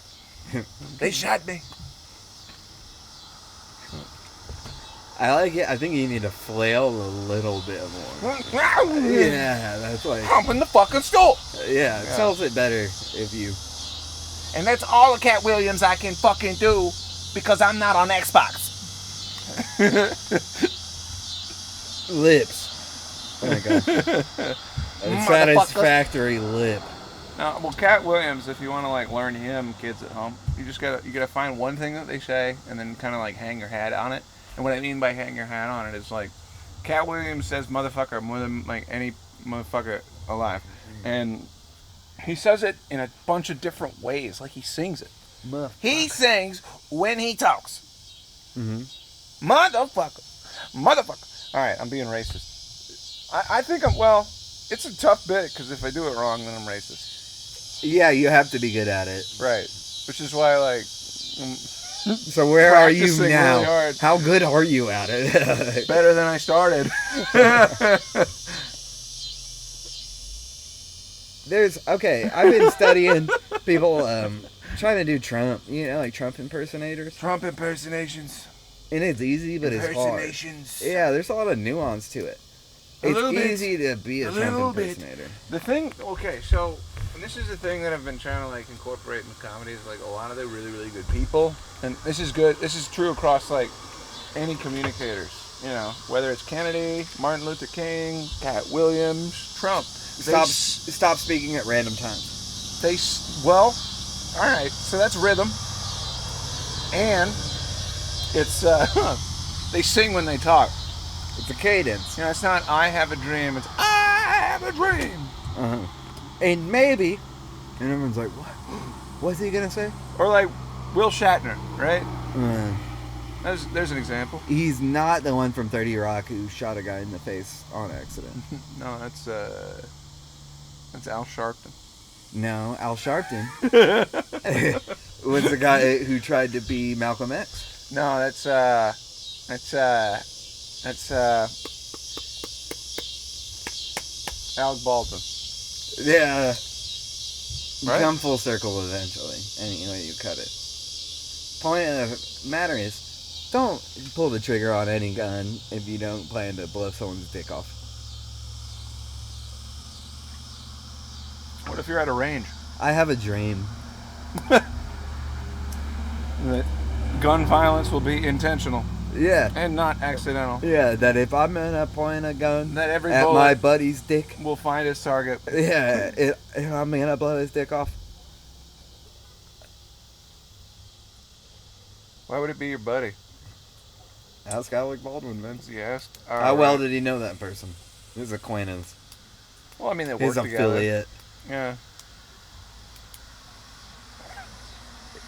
They shot me. I like it. I think you need to flail a little bit more. Yeah, that's like... Pumping the fucking store. Yeah, it sells it better if you... And that's all the Cat Williams I can fucking do because I'm not on Xbox. Lips. Oh my god. A satisfactory lip. Well, Cat Williams, if you want to like learn him, kids at home, you gotta find one thing that they say and then kind of like hang your hat on it. And what I mean by hang your hat on it is like, Cat Williams says motherfucker more than like any motherfucker alive, and he says it in a bunch of different ways. Like he sings it. He sings when he talks. Mm-hmm. Motherfucker. All right, I'm being racist. I think it's a tough bit because if I do it wrong, then I'm racist. Yeah, you have to be good at it. Right. Which is why, like... So where are you now? Really how good are you at it? Better than I started. I've been studying people trying to do Trump, like Trump impersonators. Trump impersonations. And it's easy, but it's hard. Yeah, there's a lot of nuance to it. It's easy to be a Trump impersonator. The thing, so, and this is the thing that I've been trying to like incorporate in comedy is like a lot of the really, really good people, and this is true across like any communicators, whether it's Kennedy, Martin Luther King, Cat Williams, Trump. Stop speaking at random times. All right, so that's rhythm, and it's they sing when they talk. It's a cadence. It's not I have a dream. It's I have a dream. Uh-huh. And maybe, and everyone's like, what? What's he gonna say? Or like Will Shatner, right? There's an example. He's not the one from 30 Rock who shot a guy in the face on accident. No, that's Al Sharpton. No, Al Sharpton was the guy who tried to be Malcolm X. No, that's That's Alec Baldwin. Yeah. Right? Come full circle eventually, any way you cut it. Point of the matter is, don't pull the trigger on any gun if you don't plan to blow someone's dick off. What if you're at a range? I have a dream. That gun violence will be intentional. Yeah. And not accidental. Yeah, that if I'm gonna point a gun That every at bullet my buddy's dick, will find its target. yeah, if I'm gonna blow his dick off. Why would it be your buddy? Ask Alec Baldwin, man. He asked. How well did he know that person? His acquaintance. Well, I mean, they His work together. affiliate. Yeah.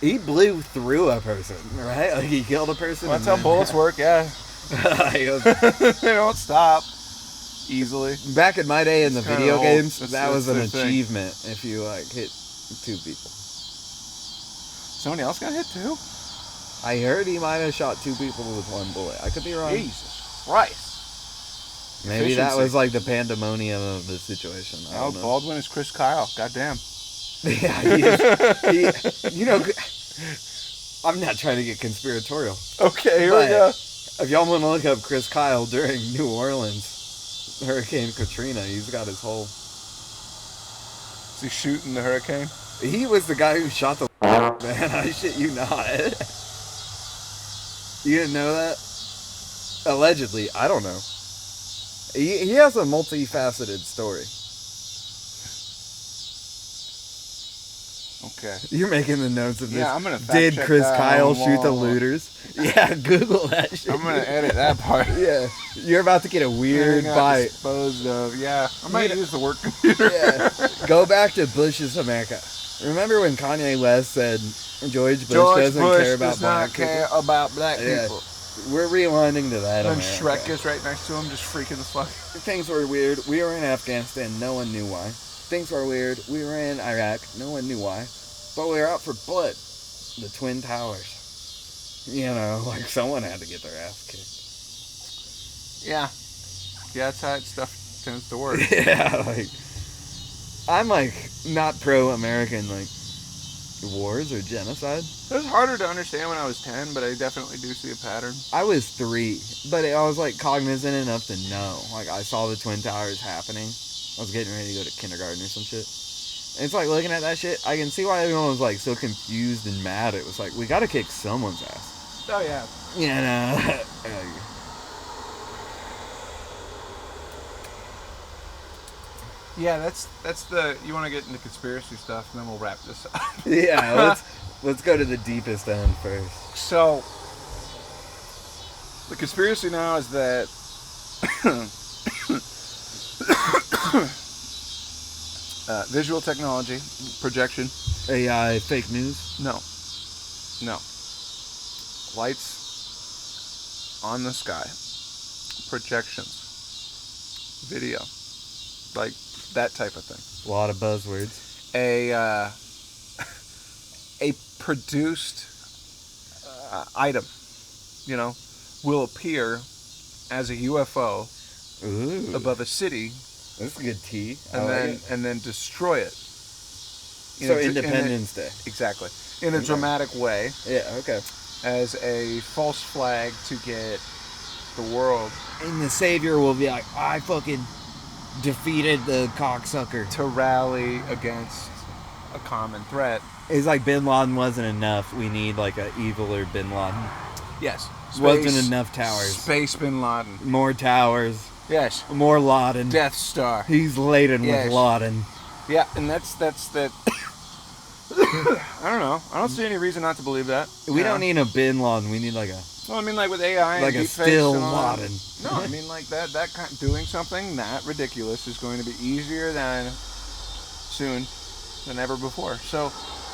He blew through a person, right? Like he killed a person. Well, that's how bullets work, yeah. They don't stop easily. Back in my day in the It's video kinda games, old. that was an That's the thing. achievement if you like hit 2 people. Somebody else got hit too? I heard he might have shot 2 people with 1 bullet. I could be wrong. Jesus Christ. Maybe that Efficiency. was like the pandemonium of the situation. I Alec don't know. Baldwin is Chris Kyle. Goddamn. Yeah, he you know, I'm not trying to get conspiratorial. Okay, here we But go. if y'all want to look up Chris Kyle during New Orleans, Hurricane Katrina, he's got his whole... Is he shooting the hurricane? He was the guy who shot the man. I shit you not. You didn't know that? Allegedly. I don't know. He has a multifaceted story. Okay. You're making the notes of this. Yeah, I'm gonna fact Did check Chris that Kyle on shoot the wall. looters? Yeah, Google that shit. I'm gonna edit that part. Yeah, you're about to get a weird Got bite. disposed of. Yeah, I might Yeah. use the work computer. Yeah, go back to Bush's America. Remember when Kanye West said George Bush doesn't care about does black not care people? about black Yeah. people. We're rewinding to that. And then America. Shrek is right next to him, just freaking the fuck. Things were weird. We were in Afghanistan. No one knew why. Things were weird. We were in Iraq. No one knew why. But we were out for blood. The Twin Towers. You know, like someone had to get their ass kicked. Yeah. Yeah, that's how stuff tends to work. Yeah, like I'm like not pro-American like wars or genocide. It was harder to understand when I was 10, but I definitely do see a pattern. I was 3, but I was like cognizant enough to know. Like I saw the Twin Towers happening. I was getting ready to go to kindergarten or some shit. And it's like looking at that shit, I can see why everyone was like so confused and mad. It was like, we gotta kick someone's ass. Oh, yeah. You know? Yeah, that's the... You want to get into conspiracy stuff, and then we'll wrap this up. Yeah, let's go to the deepest end first. So, the conspiracy now is that... visual technology, projection. AI, fake news? No. Lights on the sky. Projections. Video. Like that type of thing. A lot of buzzwords. A produced item, will appear as a UFO Ooh. above a city. That's a good tea. And then destroy it. So Independence Day. Exactly. In a dramatic way. Yeah, okay. As a false flag to get the world. And the savior will be like, I fucking defeated the cocksucker. To rally against a common threat. It's like Bin Laden wasn't enough. We need like a eviler Bin Laden. Yes. Wasn't enough towers. Space Bin Laden. More towers. Yes. More Laden. Death Star. He's laden Yes. with Laden. Yeah, and that's that. I don't know. I don't see any reason not to believe that. We don't need a Bin Laden. We need like a Well, I mean, like with AI, like and a deepfakes still and all that. Laden. No, I mean like that kind doing something that ridiculous is going to be easier than ever before. So,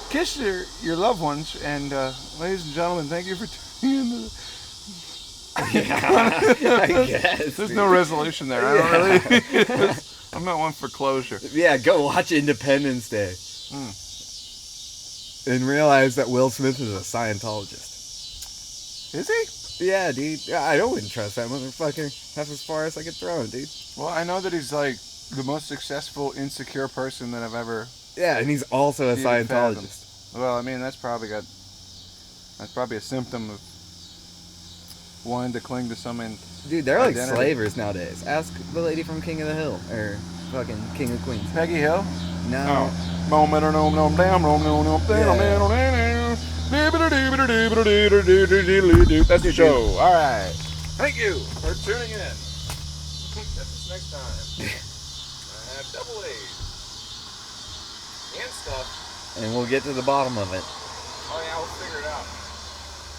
kiss your loved ones, and ladies and gentlemen, thank you for tuning in. I guess. There's no resolution there. I don't really. I'm not one for closure. Yeah, go watch Independence Day. And realize that Will Smith is a Scientologist. Is he? Yeah, dude. I wouldn't trust that motherfucker half as far as I could throw him, dude. Well, I know that he's like the most successful, insecure person that I've ever. Yeah, and he's also a Scientologist. Well, I mean, that's probably a symptom of wanting to cling to some. Dude, they're like slavers nowadays. Ask the lady from King of the Hill, or fucking King of Queens. Peggy Hill? No. That's the show. All right. Thank you for tuning in. Catch us next time. I have double A's and stuff. And we'll get to the bottom of it. Oh yeah, we'll figure it out.